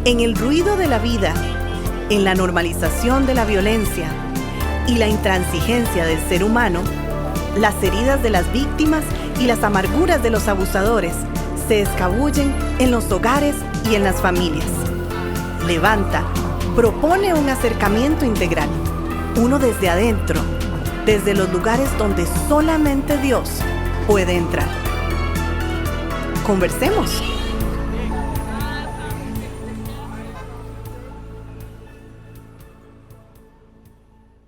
En el ruido de la vida, en la normalización de la violencia y la intransigencia del ser humano, las heridas de las víctimas y las amarguras de los abusadores se escabullen en los hogares y en las familias. Levanta propone un acercamiento integral, uno desde adentro, desde los lugares donde solamente Dios puede entrar. Conversemos.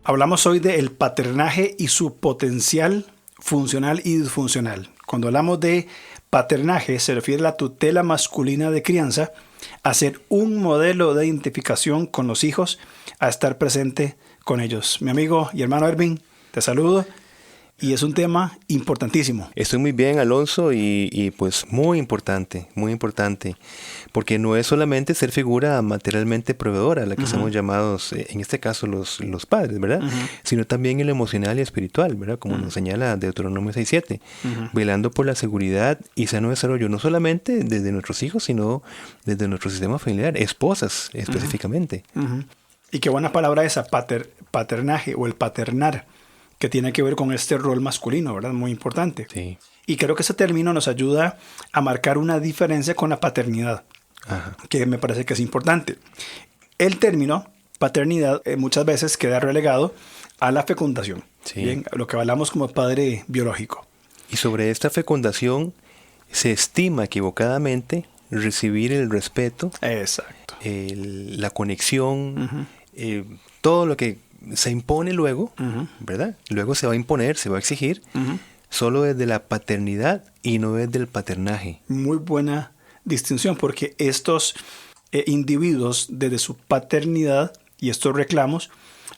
Hablamos hoy del paternaje y su potencial funcional y disfuncional. Cuando hablamos de paternaje, se refiere a la tutela masculina de crianza, a ser un modelo de identificación con los hijos, a estar presente con ellos. Mi amigo y hermano Ervin, te saludo. Y es un tema importantísimo. Estoy muy bien, Alonso, y pues muy importante, porque no es solamente ser figura materialmente proveedora, a la que somos llamados, en este caso, los padres, ¿verdad? Sino también en lo emocional y espiritual, ¿verdad? Como nos señala Deuteronomio 6:7, velando por la seguridad y sano desarrollo, no solamente desde nuestros hijos, sino desde nuestro sistema familiar, esposas específicamente. Y qué buena palabra esa, paternaje o el paternar, que tiene que ver con este rol masculino, ¿verdad? Muy importante. Sí. Y creo que ese término nos ayuda a marcar una diferencia con la paternidad, que me parece que es importante. El término paternidad muchas veces queda relegado a la fecundación, sí. Bien, lo que hablamos como padre biológico. Y sobre esta fecundación se estima equivocadamente recibir el respeto, exacto, la conexión, todo lo que se impone luego, ¿verdad? Luego se va a imponer, se va a exigir, solo desde la paternidad y no desde el paternaje. Muy buena distinción, porque estos individuos, desde su paternidad y estos reclamos,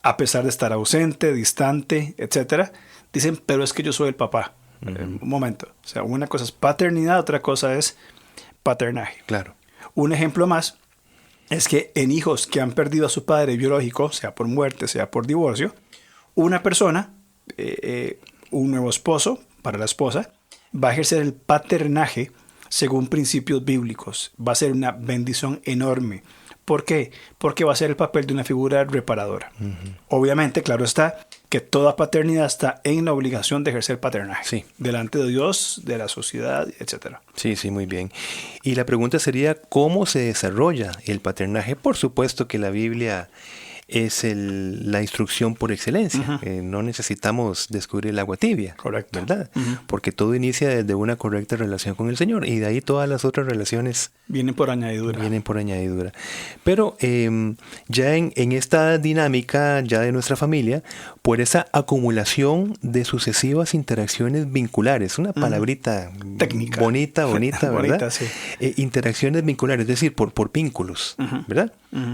a pesar de estar ausente, distante, etcétera, dicen, pero es que yo soy el papá. Un momento. O sea, una cosa es paternidad, otra cosa es paternaje. Claro. Un ejemplo más es que en hijos que han perdido a su padre biológico, sea por muerte, sea por divorcio, una persona, un nuevo esposo para la esposa, va a ejercer el paternaje según principios bíblicos. Va a ser una bendición enorme. ¿Por qué? Porque va a ser el papel de una figura reparadora. Obviamente, claro está, que toda paternidad está en la obligación de ejercer paternaje. Sí. Delante de Dios, de la sociedad, etc. Sí, muy bien. Y la pregunta sería, ¿cómo se desarrolla el paternaje? Por supuesto que la Biblia es la instrucción por excelencia. No necesitamos descubrir el agua tibia. Correcto. ¿Verdad? Porque todo inicia desde una correcta relación con el Señor. Y de ahí todas las otras relaciones vienen por añadidura. Pero ya en esta dinámica ya de nuestra familia, por esa acumulación de sucesivas interacciones vinculares, una palabrita técnica, bonita, ¿verdad? Bonita, sí. Interacciones vinculares, es decir, por vínculos, ¿verdad?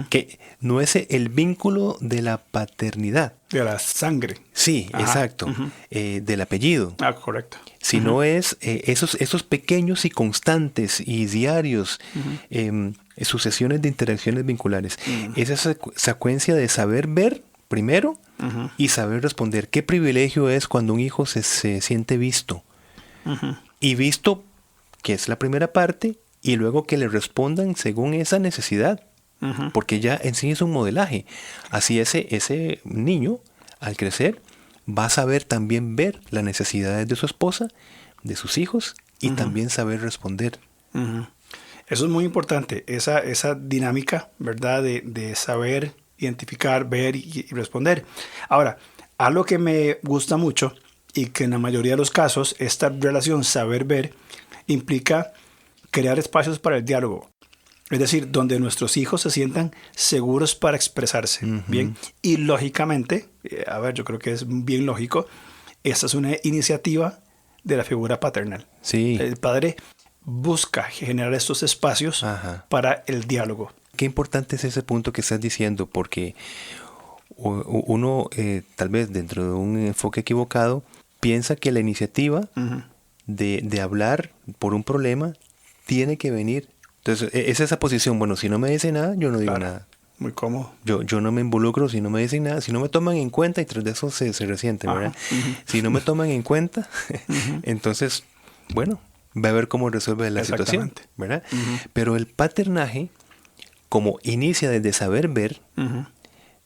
Que no es el vínculo de la paternidad. De la sangre. Sí, exacto. Del apellido. Correcto. Sino es esos pequeños y constantes y diarios sucesiones de interacciones vinculares. Esa secuencia de saber ver primero y saber responder. Qué privilegio es cuando un hijo se siente visto. Y visto, que es la primera parte, y luego que le respondan según esa necesidad. Porque ya en sí es un modelaje. Así ese niño, al crecer, va a saber también ver las necesidades de su esposa, de sus hijos, y también saber responder. Eso es muy importante, esa dinámica, ¿verdad? De saber identificar, ver y responder. Ahora, algo que me gusta mucho y que en la mayoría de los casos esta relación saber-ver implica crear espacios para el diálogo. Es decir, donde nuestros hijos se sientan seguros para expresarse. Bien. Y lógicamente, yo creo que es bien lógico, esta es una iniciativa de la figura paternal. Sí. El padre busca generar estos espacios para el diálogo. Qué importante es ese punto que estás diciendo, porque uno, tal vez dentro de un enfoque equivocado, piensa que la iniciativa de hablar por un problema tiene que venir. Entonces, es esa posición, bueno, si no me dicen nada, yo no digo nada. Muy cómodo. Yo no me involucro si no me dicen nada, si no me toman en cuenta, y tras de eso se resienten, ¿verdad? Si no me toman en cuenta, entonces, bueno, va a ver cómo resuelve la situación, ¿verdad? Pero el paternaje como inicia desde saber ver,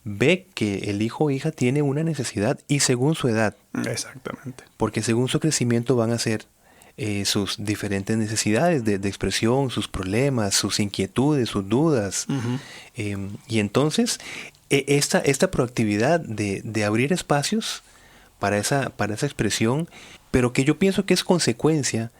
ve que el hijo o hija tiene una necesidad y según su edad. Exactamente. Porque según su crecimiento van a ser sus diferentes necesidades de expresión, sus problemas, sus inquietudes, sus dudas. Y entonces, esta proactividad de abrir espacios para esa expresión, pero que yo pienso que es consecuencia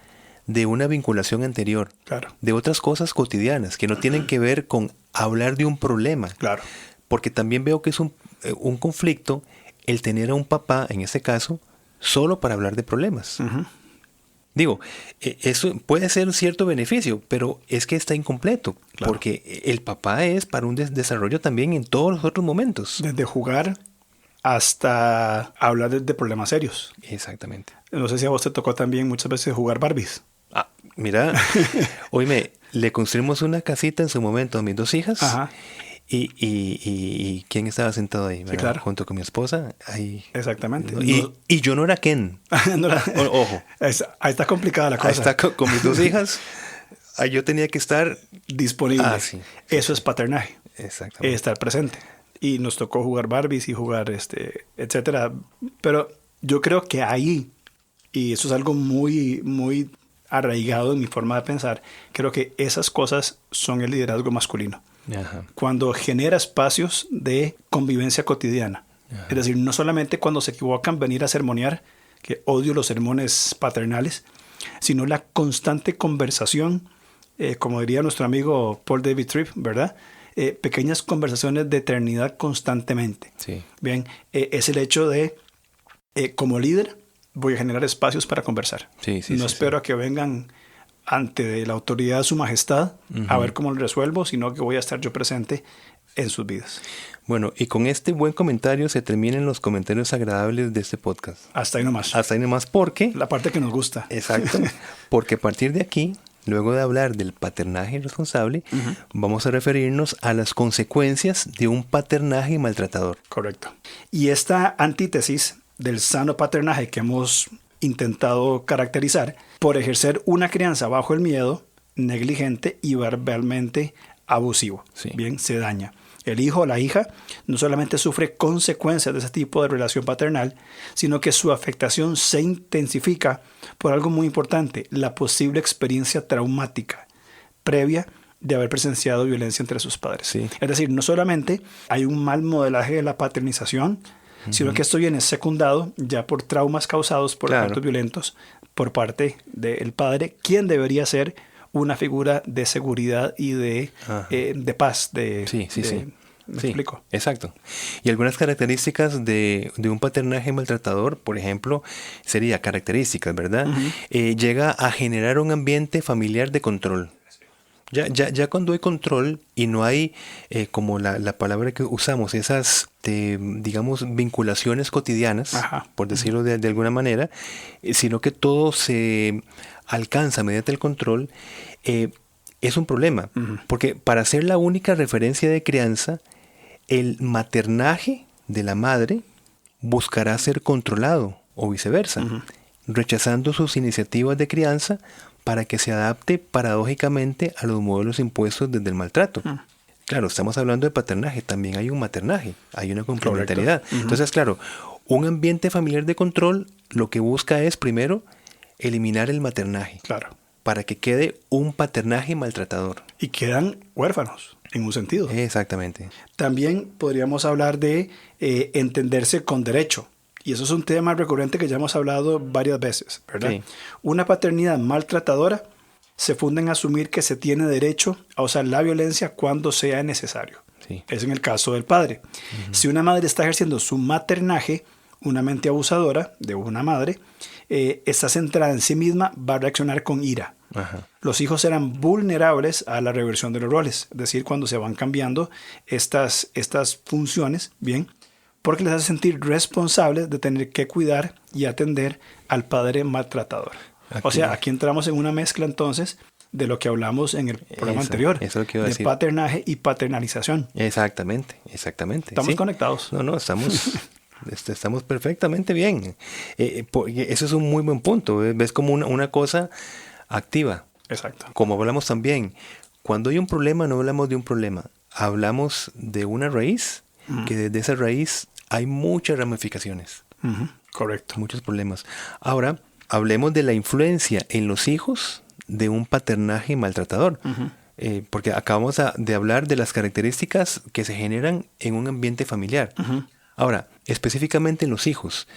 de una vinculación anterior, Claro. de otras cosas cotidianas que no tienen que ver con hablar de un problema. Claro. Porque también veo que es un conflicto el tener a un papá, en este caso, solo para hablar de problemas. Digo, eso puede ser un cierto beneficio, pero es que está incompleto, Claro. porque el papá es para un desarrollo también en todos los otros momentos. Desde jugar hasta hablar de problemas serios. Exactamente. No sé si a vos te tocó también muchas veces jugar Barbies. Ah, mira, oíme, le construimos una casita en su momento a mis 2 hijas. Ajá. Y ¿quién estaba sentado ahí? Sí, claro. Junto con mi esposa. Ahí. Exactamente. Y yo no era Ken. No era- Ojo. Ahí está complicada la cosa. Ahí está con mis 2 hijas. Ahí yo tenía que estar Disponible. Sí. Eso es paternaje. Exactamente. Estar presente. Y nos tocó jugar Barbies y jugar etcétera. Pero yo creo que ahí, y eso es algo muy, muy arraigado en mi forma de pensar, creo que esas cosas son el liderazgo masculino. Ajá. Cuando genera espacios de convivencia cotidiana. Es decir, no solamente cuando se equivocan venir a sermonear, que odio los sermones paternales, sino la constante conversación, como diría nuestro amigo Paul David Tripp, ¿verdad? Pequeñas conversaciones de eternidad constantemente. Sí. Bien, es el hecho de, como líder, voy a generar espacios para conversar. Sí, No espero a que vengan ante la autoridad de su majestad a ver cómo lo resuelvo, sino que voy a estar yo presente en sus vidas. Bueno, y con este buen comentario se terminan los comentarios agradables de este podcast. Hasta ahí nomás. Hasta ahí nomás porque... La parte que nos gusta. Exacto. Porque a partir de aquí, luego de hablar del paternaje responsable, vamos a referirnos a las consecuencias de un paternaje maltratador. Correcto. Y esta antítesis del sano paternaje que hemos intentado caracterizar por ejercer una crianza bajo el miedo, negligente y verbalmente abusivo. Sí. Bien, se daña. El hijo o la hija no solamente sufre consecuencias de ese tipo de relación paternal, sino que su afectación se intensifica por algo muy importante, la posible experiencia traumática previa de haber presenciado violencia entre sus padres. Sí. Es decir, no solamente hay un mal modelaje de la paternización, sino que esto viene secundado ya por traumas causados por actos violentos por parte del padre, quien debería ser una figura de seguridad y de paz. Sí. ¿Me explico? Exacto. Y algunas características de un paternaje maltratador, por ejemplo, sería características, ¿verdad? Llega a generar un ambiente familiar de control. Ya cuando hay control y no hay, como la palabra que usamos, esas, digamos, vinculaciones cotidianas, por decirlo de alguna manera, sino que todo se alcanza mediante el control, es un problema. Porque para ser la única referencia de crianza, el maternaje de la madre buscará ser controlado o viceversa, rechazando sus iniciativas de crianza para que se adapte paradójicamente a los modelos impuestos desde el maltrato. Claro, estamos hablando de paternaje, también hay un maternaje, hay una complementariedad. Entonces, claro, un ambiente familiar de control lo que busca es, primero, eliminar el maternaje. Claro. Para que quede un paternaje maltratador. Y quedan huérfanos, en un sentido. Exactamente. También podríamos hablar de entenderse con derecho. Y eso es un tema recurrente que ya hemos hablado varias veces, ¿verdad? Sí. Una paternidad maltratadora se funda en asumir que se tiene derecho a usar la violencia cuando sea necesario. Sí. Es en el caso del padre. Si una madre está ejerciendo su maternaje, una mente abusadora de una madre, está centrada en sí misma, va a reaccionar con ira. Los hijos serán vulnerables a la reversión de los roles, es decir, cuando se van cambiando estas funciones, ¿bien? Porque les hace sentir responsables de tener que cuidar y atender al padre maltratador. O sea, aquí entramos en una mezcla entonces de lo que hablamos en el programa anterior, eso es lo que iba a decir. Paternaje y paternalización. Exactamente. Estamos conectados. No, estamos perfectamente bien. Eso es un muy buen punto. Ves como una cosa activa. Exacto. Como hablamos también, cuando hay un problema no hablamos de un problema, hablamos de una raíz, que desde esa raíz hay muchas ramificaciones. Correcto. Muchos problemas. Ahora, hablemos de la influencia en los hijos de un paternaje maltratador. Porque acabamos de hablar de las características que se generan en un ambiente familiar. Ahora, específicamente en los hijos,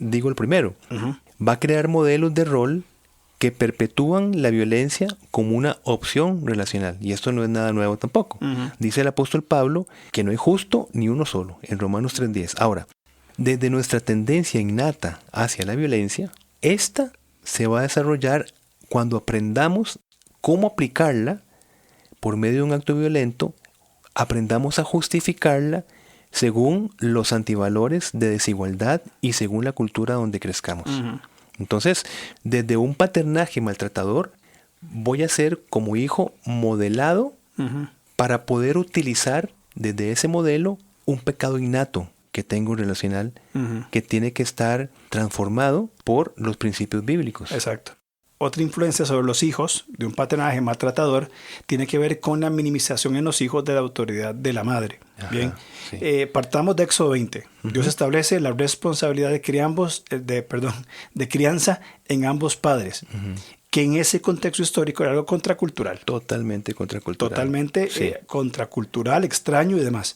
digo el primero, va a crear modelos de rol que perpetúan la violencia como una opción relacional. Y esto no es nada nuevo tampoco. Dice el apóstol Pablo que no hay justo ni uno solo, en Romanos 3:10. Ahora, desde nuestra tendencia innata hacia la violencia, esta se va a desarrollar cuando aprendamos cómo aplicarla por medio de un acto violento, aprendamos a justificarla según los antivalores de desigualdad y según la cultura donde crezcamos. Entonces, desde un paternaje maltratador, voy a ser como hijo modelado para poder utilizar desde ese modelo un pecado innato que tengo relacional, que tiene que estar transformado por los principios bíblicos. Exacto. Otra influencia sobre los hijos de un paternaje maltratador tiene que ver con la minimización en los hijos de la autoridad de la madre. Bien, sí. Partamos de Éxodo 20. Dios establece la responsabilidad de crianza en ambos padres, que en ese contexto histórico era algo contracultural. Totalmente contracultural. Totalmente contracultural, extraño y demás.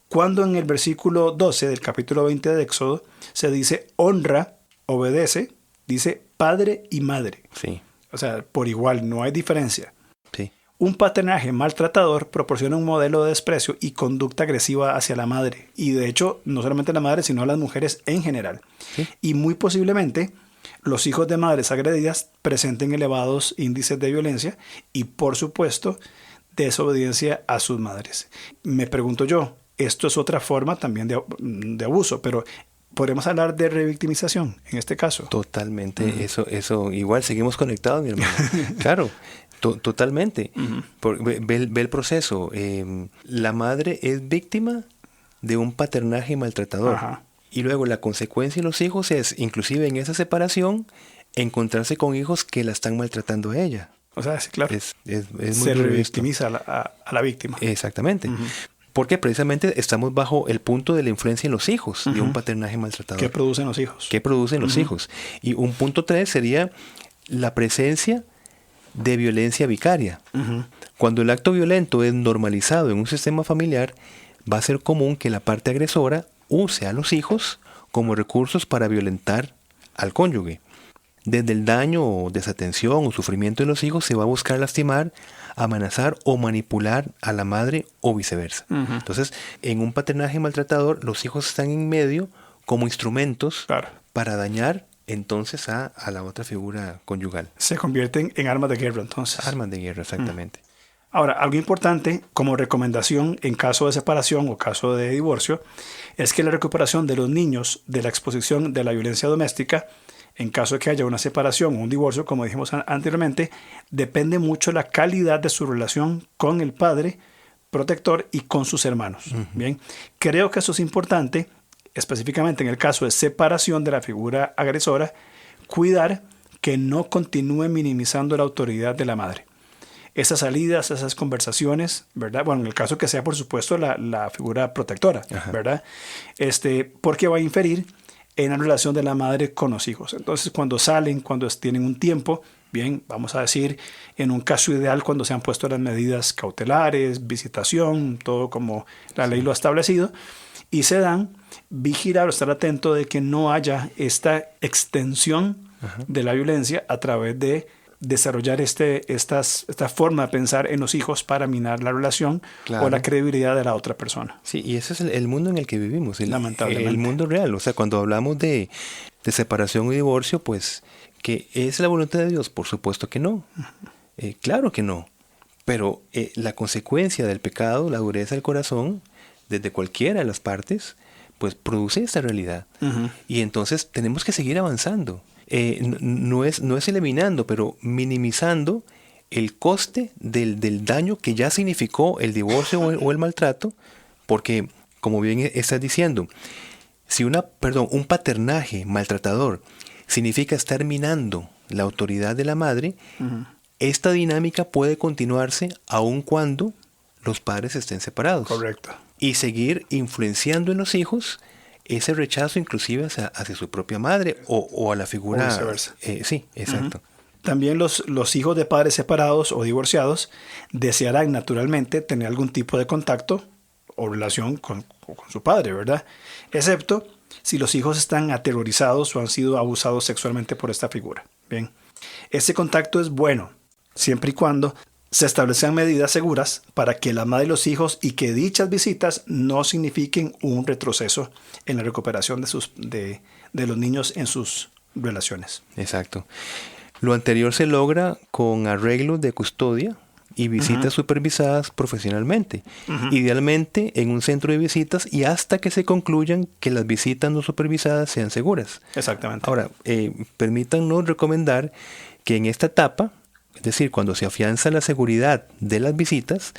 Cuando en el versículo 12 del capítulo 20 de Éxodo se dice honra, obedece, dice padre y madre. Sí. O sea, por igual, no hay diferencia. Sí. Un paternaje maltratador proporciona un modelo de desprecio y conducta agresiva hacia la madre. Y de hecho, no solamente la madre, sino a las mujeres en general. Sí. Y muy posiblemente, los hijos de madres agredidas presenten elevados índices de violencia y, por supuesto, desobediencia a sus madres. Me pregunto yo, esto es otra forma también de abuso, pero ¿podemos hablar de revictimización en este caso? Totalmente. Eso igual seguimos conectados, mi hermano. Claro, totalmente. Ve el proceso. La madre es víctima de un paternaje maltratador. Ajá. Y luego la consecuencia en los hijos es, inclusive en esa separación, encontrarse con hijos que la están maltratando a ella. O sea, sí, claro. Es muy se revictimiza a la víctima. Exactamente. Porque precisamente estamos bajo el punto de la influencia en los hijos de un paternaje maltratador. ¿Qué producen los hijos? ¿Qué producen los hijos? Y un punto 3 sería la presencia de violencia vicaria. Cuando el acto violento es normalizado en un sistema familiar, va a ser común que la parte agresora use a los hijos como recursos para violentar al cónyuge. Desde el daño o desatención o sufrimiento de los hijos se va a buscar lastimar, amenazar o manipular a la madre o viceversa. Entonces, en un paternaje maltratador, los hijos están en medio como instrumentos para dañar entonces a la otra figura conyugal. Se convierten en armas de guerra entonces. Armas de guerra, exactamente. Ahora, algo importante como recomendación en caso de separación o caso de divorcio es que la recuperación de los niños de la exposición de la violencia doméstica, en caso de que haya una separación o un divorcio, como dijimos anteriormente, depende mucho de la calidad de su relación con el padre protector y con sus hermanos. Bien, creo que eso es importante, específicamente en el caso de separación de la figura agresora, cuidar que no continúe minimizando la autoridad de la madre. Esas salidas, esas conversaciones, ¿verdad? Bueno, en el caso que sea, por supuesto, la figura protectora, ¿verdad? Porque va a inferir en la relación de la madre con los hijos. Entonces, cuando salen, cuando tienen un tiempo, bien, vamos a decir, en un caso ideal, cuando se han puesto las medidas cautelares, visitación, todo como la ley lo ha establecido, y se dan, vigilar o estar atento de que no haya esta extensión de la violencia a través de desarrollar esta forma de pensar en los hijos para minar la relación o la credibilidad de la otra persona. Sí, y ese es el mundo en el que vivimos, lamentablemente. El mundo real. O sea, cuando hablamos de separación o divorcio, pues, ¿que es la voluntad de Dios? Por supuesto que no. Claro que no. Pero la consecuencia del pecado, la dureza del corazón, desde cualquiera de las partes, pues produce esta realidad. Y entonces tenemos que seguir avanzando. No es eliminando, pero minimizando el coste del daño que ya significó el divorcio o el maltrato, porque, como bien estás diciendo, si un paternaje maltratador significa estar minando la autoridad de la madre, esta dinámica puede continuarse aun cuando los padres estén separados. Correcto. Y seguir influenciando en los hijos ese rechazo inclusive hacia su propia madre o a la figura. O viceversa. Sí, exacto. También los hijos de padres separados o divorciados desearán naturalmente tener algún tipo de contacto o relación con su padre, ¿verdad? Excepto si los hijos están aterrorizados o han sido abusados sexualmente por esta figura. Bien, ese contacto es bueno, siempre y cuando se establezcan medidas seguras para que la madre y los hijos y que dichas visitas no signifiquen un retroceso en la recuperación de los niños en sus relaciones. Exacto. Lo anterior se logra con arreglos de custodia y visitas supervisadas profesionalmente, idealmente en un centro de visitas y hasta que se concluyan que las visitas no supervisadas sean seguras. Exactamente. Ahora, permítanos recomendar que en esta etapa, es decir, cuando se afianza la seguridad de las visitas,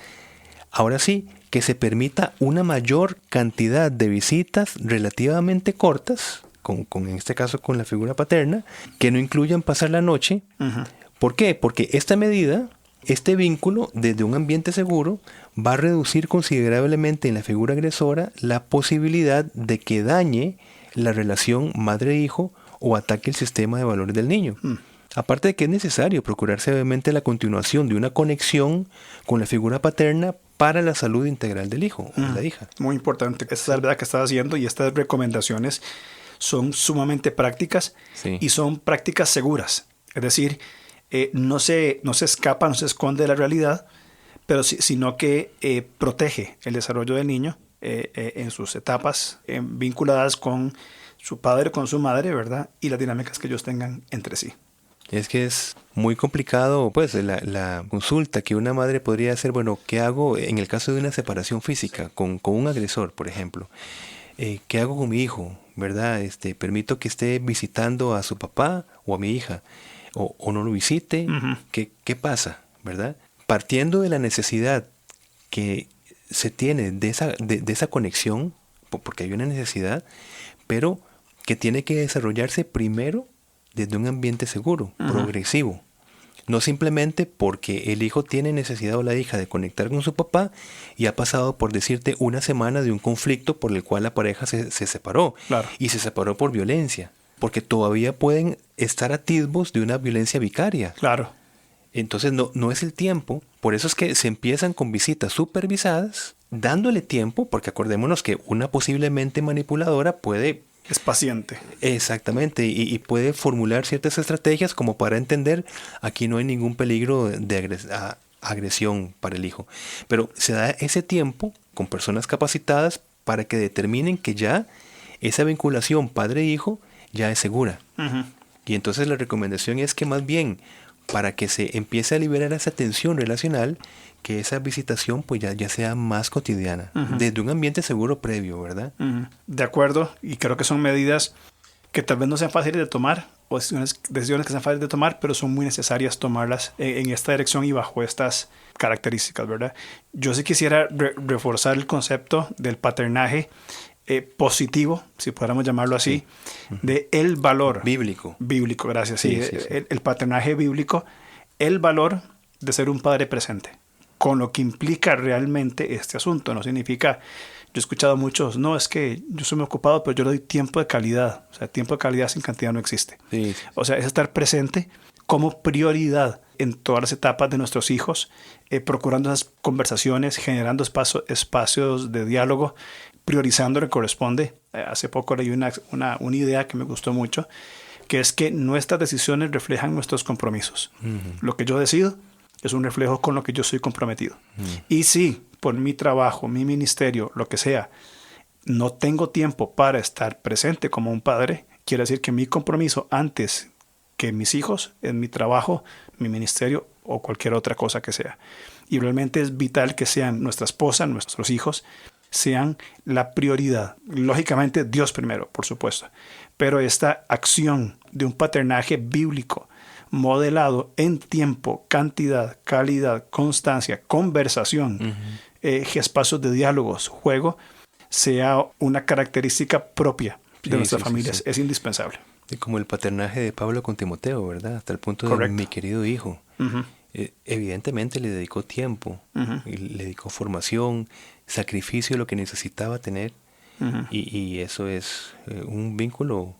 ahora sí, que se permita una mayor cantidad de visitas relativamente cortas, en este caso con la figura paterna, que no incluyan pasar la noche. ¿Por qué? Porque esta medida, este vínculo desde un ambiente seguro, va a reducir considerablemente en la figura agresora la posibilidad de que dañe la relación madre-hijo o ataque el sistema de valores del niño. Aparte de que es necesario procurarse obviamente la continuación de una conexión con la figura paterna para la salud integral del hijo o de la hija. Muy importante. Esa es la verdad que estás haciendo y estas recomendaciones son sumamente prácticas y son prácticas seguras. Es decir, no se escapa, no se esconde de la realidad, pero sino que protege el desarrollo del niño en sus etapas vinculadas con su padre, con su madre, ¿verdad? Y las dinámicas que ellos tengan entre sí. Es que es muy complicado, pues, la consulta que una madre podría hacer. Bueno, ¿qué hago en el caso de una separación física con un agresor, por ejemplo? ¿Qué hago con mi hijo? ¿Verdad? ¿Permito que esté visitando a su papá o a mi hija? ¿O no lo visite? ¿Qué pasa? ¿Verdad? Partiendo de la necesidad que se tiene de esa conexión, porque hay una necesidad, pero que tiene que desarrollarse primero desde un ambiente seguro, progresivo. No simplemente porque el hijo tiene necesidad o la hija de conectar con su papá y ha pasado, por decirte, una semana de un conflicto por el cual la pareja se separó. Claro. Y se separó por violencia. Porque todavía pueden estar atisbos de una violencia vicaria. Claro. Entonces no es el tiempo. Por eso es que se empiezan con visitas supervisadas, dándole tiempo, porque acordémonos que una posiblemente manipuladora puede... Es paciente. Exactamente, y puede formular ciertas estrategias como para entender aquí no hay ningún peligro de agresión para el hijo. Pero se da ese tiempo con personas capacitadas para que determinen que ya esa vinculación padre-hijo ya es segura. Y entonces la recomendación es que más bien para que se empiece a liberar esa tensión relacional, que esa visitación pues ya sea más cotidiana, desde un ambiente seguro previo, ¿verdad? De acuerdo, y creo que son medidas que tal vez no sean fáciles de tomar, o decisiones que sean fáciles de tomar, pero son muy necesarias tomarlas en esta dirección y bajo estas características, ¿verdad? Yo sí quisiera reforzar el concepto del paternaje positivo, si pudiéramos llamarlo así, de el valor bíblico, gracias, sí. El paternaje bíblico, el valor de ser un padre presente, con lo que implica realmente este asunto. No significa, yo he escuchado a muchos, no, es que yo soy muy ocupado, pero yo le doy tiempo de calidad. O sea, tiempo de calidad sin cantidad no existe. Sí. O sea, es estar presente como prioridad en todas las etapas de nuestros hijos, procurando esas conversaciones, generando espacios de diálogo, priorizando lo que corresponde. Hace poco leí una idea que me gustó mucho, que es que nuestras decisiones reflejan nuestros compromisos. Lo que yo decido es un reflejo con lo que yo soy comprometido. Y si por mi trabajo, mi ministerio, lo que sea, no tengo tiempo para estar presente como un padre, quiere decir que mi compromiso antes que mis hijos es mi trabajo, mi ministerio o cualquier otra cosa que sea. Y realmente es vital que sean nuestra esposa, nuestros hijos, sean la prioridad. Lógicamente Dios primero, por supuesto. Pero esta acción de un paternaje bíblico modelado en tiempo, cantidad, calidad, constancia, conversación, espacios de diálogos, juego, sea una característica propia de nuestras familias. Sí. Es indispensable. Como el paternaje de Pablo con Timoteo, ¿verdad? Hasta el punto de mi querido hijo. evidentemente le dedicó tiempo, y le dedicó formación, sacrificio, lo que necesitaba tener, y eso es un vínculo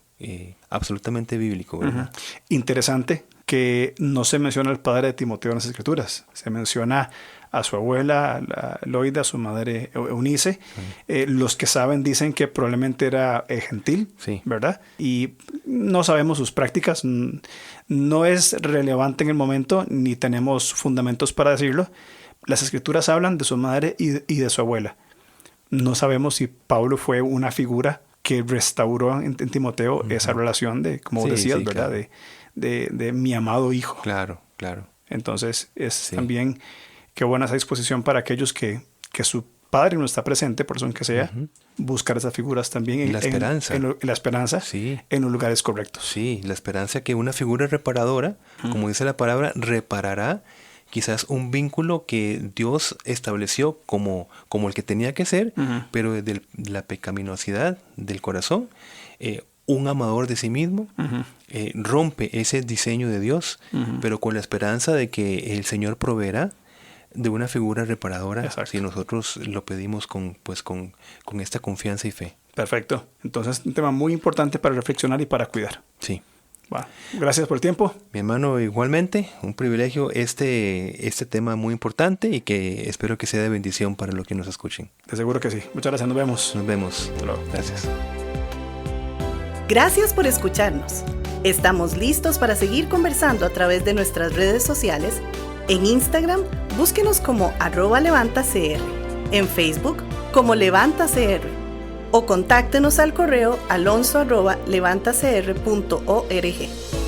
absolutamente bíblico, ¿verdad? Interesante que no se menciona al padre de Timoteo en las Escrituras. Se menciona a su abuela, a Loida, a su madre Eunice. Los que saben dicen que probablemente era gentil, sí, ¿verdad? Y no sabemos sus prácticas. No es relevante en el momento, ni tenemos fundamentos para decirlo. Las Escrituras hablan de su madre y de su abuela. No sabemos si Pablo fue una figura que restauró en Timoteo esa relación de, como decías, ¿verdad? Claro. De mi amado hijo. Claro, claro. Entonces es también qué buena esa disposición para aquellos que su padre no está presente, por razón que sea, buscar esas figuras también en la esperanza, en la esperanza, en los lugares correctos. Sí, la esperanza que una figura reparadora, como dice la palabra, reparará quizás un vínculo que Dios estableció como el que tenía que ser, pero desde la pecaminosidad del corazón, un amador de sí mismo, rompe ese diseño de Dios, pero con la esperanza de que el Señor proveerá de una figura reparadora. Exacto. Si nosotros lo pedimos con esta confianza y fe. Perfecto. Entonces, un tema muy importante para reflexionar y para cuidar. Sí. Bueno, gracias por el tiempo. Mi hermano, igualmente, un privilegio este tema muy importante y que espero que sea de bendición para los que nos escuchen. De seguro que sí. Muchas gracias. Nos vemos. Nos vemos. Hasta luego. Gracias. Gracias por escucharnos. Estamos listos para seguir conversando a través de nuestras redes sociales. En Instagram, búsquenos como @levantacr. En Facebook, como LevantaCR. O contáctenos al correo alonso@levantacr.org.